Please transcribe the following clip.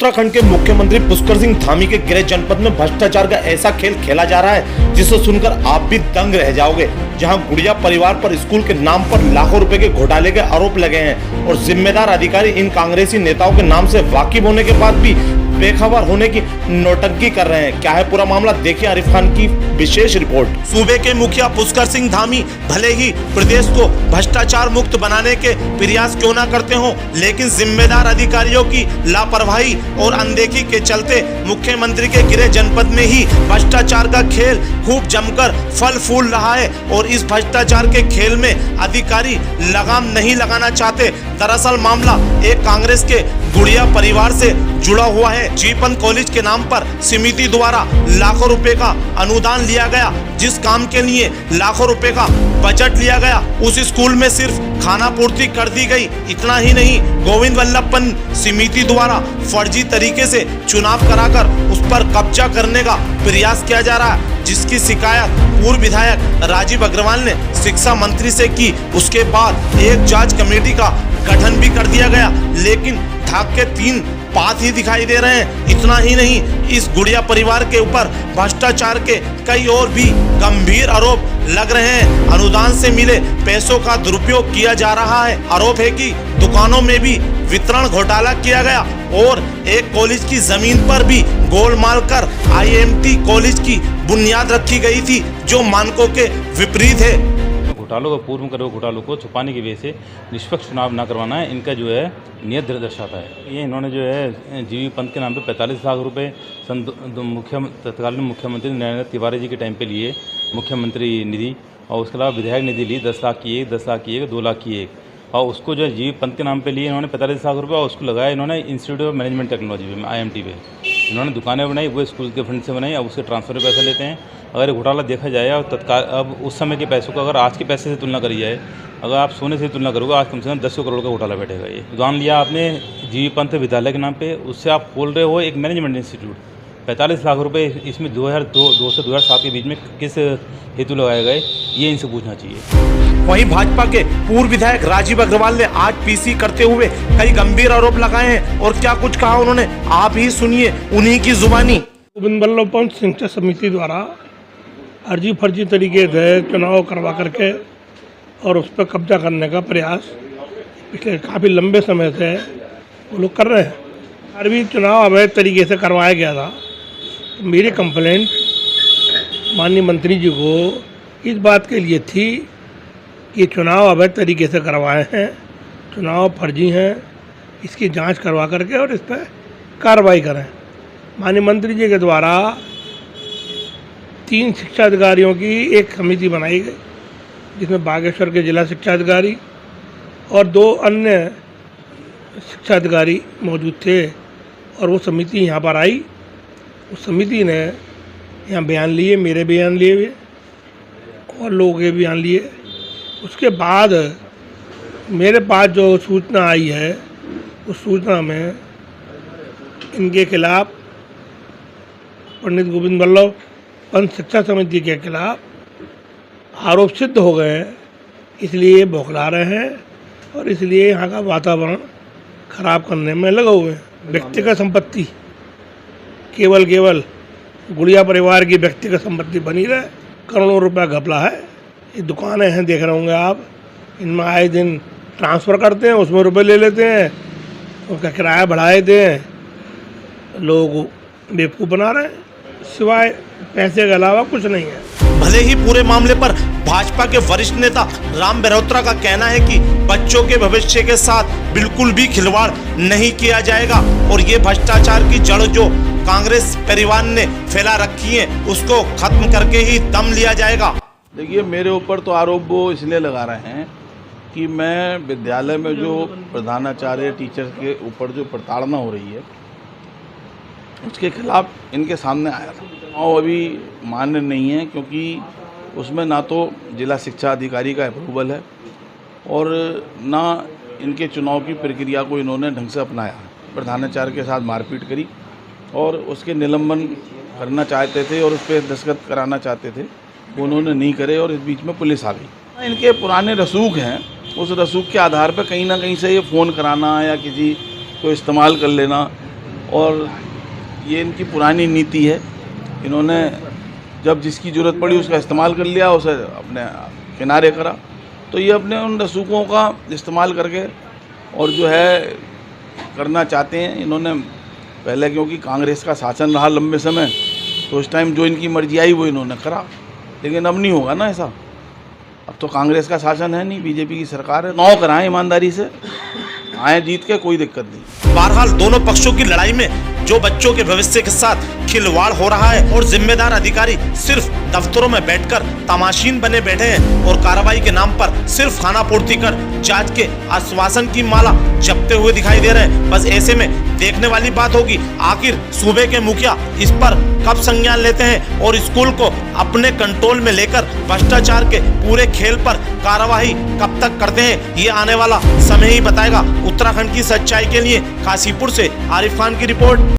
उत्तराखंड के मुख्यमंत्री पुष्कर सिंह धामी के गृह जनपद में भ्रष्टाचार का ऐसा खेल खेला जा रहा है जिसे सुनकर आप भी दंग रह जाओगे। जहां गुड़िया परिवार पर स्कूल के नाम पर लाखों रुपए के घोटाले के आरोप लगे हैं और जिम्मेदार अधिकारी इन कांग्रेसी नेताओं के नाम से वाकिफ होने के बाद भी बेखबर होने की नौटंकी कर रहे हैं। क्या है पूरा मामला, देखिए आरिफ खान की विशेष रिपोर्ट। सूबे के मुखिया पुष्कर सिंह धामी भले ही प्रदेश को भ्रष्टाचार मुक्त बनाने के प्रयास क्यों न करते हों, लेकिन जिम्मेदार अधिकारियों की लापरवाही और अनदेखी के चलते मुख्यमंत्री के गृह जनपद में ही भ्रष्टाचार का खेल खूब जमकर फल फूल रहा है और इस भ्रष्टाचार के खेल में अधिकारी लगाम नहीं लगाना चाहते। दरअसल मामला एक कांग्रेस के गुड़िया परिवार से जुड़ा हुआ है। जीपन कॉलेज के नाम पर समिति द्वारा लाखों रुपए का अनुदान लिया गया। जिस काम के लिए लाखों रुपए का बजट लिया गया उस स्कूल में सिर्फ खाना पूर्ति कर दी गई। इतना ही नहीं, गोविंद वल्लभ पंत समिति द्वारा फर्जी तरीके से चुनाव कराकर उस पर कब्जा करने का प्रयास किया जा रहा है, जिसकी शिकायत पूर्व विधायक राजीव अग्रवाल ने शिक्षा मंत्री से की। उसके बाद एक जांच कमेटी का गठन भी कर दिया गया, लेकिन धाक के 3 पात ही दिखाई दे रहे हैं। इतना ही नहीं, इस गुड़िया परिवार के ऊपर भ्रष्टाचार के कई और भी गंभीर आरोप लग रहे हैं। अनुदान से मिले पैसों का दुरुपयोग किया जा रहा है। आरोप है कि दुकानों में भी वितरण घोटाला किया गया और एक कॉलेज की जमीन पर भी गोलमाल कर IMT कॉलेज की बुनियाद रखी गई थी, जो मानकों के विपरीत है। घोटालों को पूर्व करे घोटालों को छुपाने की वजह से निष्पक्ष चुनाव न करवाना है, इनका जो है नियत दर्शाता है। ये इन्होंने जो है जीवी पंत के नाम पे 45 लाख रुपए तत्कालीन मुख्यमंत्री नरेंद्र तिवारी जी के टाइम पे लिए मुख्यमंत्री निधि, और उसके अलावा विधायक निधि ली 10 लाख की एक, 10 लाख की एक, 2 लाख की एक, और उसको जो है जीवी पंत के नाम पे लिए इन्होंने 45 लाख रुपये, और उसको लगाया इन्होंने इंस्टीट्यूट ऑफ मैनेजमेंट टेक्नोलॉजी में IMT पे। इन्होंने दुकानें बनाई, वो स्कूल के फंड से बनाई, अब उसके ट्रांसफर में पैसे लेते हैं। अगर घोटाला देखा जाए और तत्काल अब उस समय के पैसों को अगर आज के पैसे से तुलना करी जाए, अगर आप सोने से तुलना करोगे, आज कम से कम 10 करोड़ का घोटाला बैठेगा। ये दुकान लिया आपने जीवी पंत विद्यालय के नाम पे, उससे आप खोल रहे हो एक मैनेजमेंट इंस्टीट्यूट। 45 लाख रुपए इसमें 2002 से 2007 के बीच में किस हेतु लगाए गए, ये इनसे पूछना चाहिए। वहीं भाजपा के पूर्व विधायक राजीव अग्रवाल ने आज PC करते हुए कई गंभीर आरोप लगाए हैं और क्या कुछ कहा उन्होंने, आप ही सुनिए उन्हीं की जुबानी। गोविंद वल्लभ पंत शिक्षा समिति द्वारा अर्जी फर्जी तरीके से चुनाव करवा करके और उस पर कब्जा करने का प्रयास पिछले काफ़ी लंबे समय से वो लोग कर रहे हैं। हर भी चुनाव अवैध तरीके से करवाया गया था। तो मेरी कंप्लेंट माननीय मंत्री जी को इस बात के लिए थी कि चुनाव अवैध तरीके से करवाए हैं, चुनाव फर्जी हैं, इसकी जांच करवा करके और इस पर कार्रवाई करें। माननीय मंत्री जी के द्वारा 3 शिक्षा अधिकारियों की एक समिति बनाई गई, जिसमें बागेश्वर के जिला शिक्षा अधिकारी और 2 अन्य शिक्षा अधिकारी मौजूद थे, और वो समिति यहाँ पर आई। उस समिति ने यहाँ बयान लिए, मेरे बयान लिए और लोगों के बयान लिए। उसके बाद मेरे पास जो सूचना आई है, उस सूचना में इनके खिलाफ पंडित गोविंद वल्लभ पंत शिक्षा समिति के खिलाफ आरोप सिद्ध हो गए हैं, इसलिए बौखला रहे हैं और इसलिए यहाँ का वातावरण खराब करने में लगे हुए हैं। व्यक्तिगत संपत्ति केवल गुड़िया परिवार की व्यक्तिगत संपत्ति बनी रहे, करोड़ों रुपया घपला है। ये दुकानें हैं, देख रहे होंगे आप, इनमें आए दिन ट्रांसफ़र करते हैं, उसमें रुपए ले लेते हैं, उसका किराया बढ़ा देते हैं, लोग बेवकूफ़ बना रहे हैं, सिवाय पैसे के अलावा कुछ नहीं है। भले ही पूरे मामले पर भाजपा के वरिष्ठ नेता राम बहरोत्रा का कहना है कि बच्चों के भविष्य के साथ बिल्कुल भी खिलवाड़ नहीं किया जाएगा और ये भ्रष्टाचार की जड़ जो कांग्रेस परिवार ने फैला रखी है उसको खत्म करके ही दम लिया जाएगा। देखिए, मेरे ऊपर तो आरोप वो इसलिए लगा रहे हैं कि मैं विद्यालय में जो प्रधानाचार्य टीचर्स के ऊपर जो प्रताड़ना हो रही है उसके खिलाफ इनके सामने आया था, और अभी मान्य नहीं है, क्योंकि उसमें ना तो जिला शिक्षा अधिकारी का अप्रूवल है और ना इनके चुनाव की प्रक्रिया को इन्होंने ढंग से अपनाया। प्रधानाचार्य के साथ मारपीट करी और उसके निलंबन करना चाहते थे और उस पर दस्तखत कराना चाहते थे, उन्होंने नहीं करे और इस बीच में पुलिस आ गई। इनके पुराने रसूख हैं, उस रसूख के आधार पर कहीं ना कहीं से ये फ़ोन कराना या किसी को इस्तेमाल कर लेना और ये इनकी पुरानी नीति है। इन्होंने जब जिसकी ज़रूरत पड़ी उसका इस्तेमाल कर लिया, उसे अपने किनारे करा। तो ये अपने उन रसूखों का इस्तेमाल करके और जो है करना चाहते हैं। इन्होंने पहले क्योंकि कांग्रेस का शासन रहा लंबे समय, तो उस टाइम जो इनकी मर्जी आई वो इन्होंने करा, लेकिन अब नहीं होगा ना ऐसा। अब तो कांग्रेस का शासन है नहीं, बीजेपी की सरकार है। चुनाव कराएं ईमानदारी से, आए जीत के, कोई दिक्कत नहीं। बहरहाल दोनों पक्षों की लड़ाई में जो बच्चों के भविष्य के साथ खिलवाड़ हो रहा है और जिम्मेदार अधिकारी सिर्फ दफ्तरों में बैठकर तमाशीन बने बैठे हैं और कार्रवाई के नाम पर सिर्फ खानापूर्ति कर जांच के आश्वासन की माला जपते हुए दिखाई दे रहे हैं। बस ऐसे में देखने वाली बात होगी आखिर सूबे के मुखिया इस पर कब संज्ञान लेते हैं और स्कूल को अपने कंट्रोल में लेकर भ्रष्टाचार के पूरे खेल पर कार्रवाई कब तक करते हैं, ये आने वाला समय ही बताएगा। उत्तराखंड की सच्चाई के लिए काशीपुर से आरिफ खान की रिपोर्ट।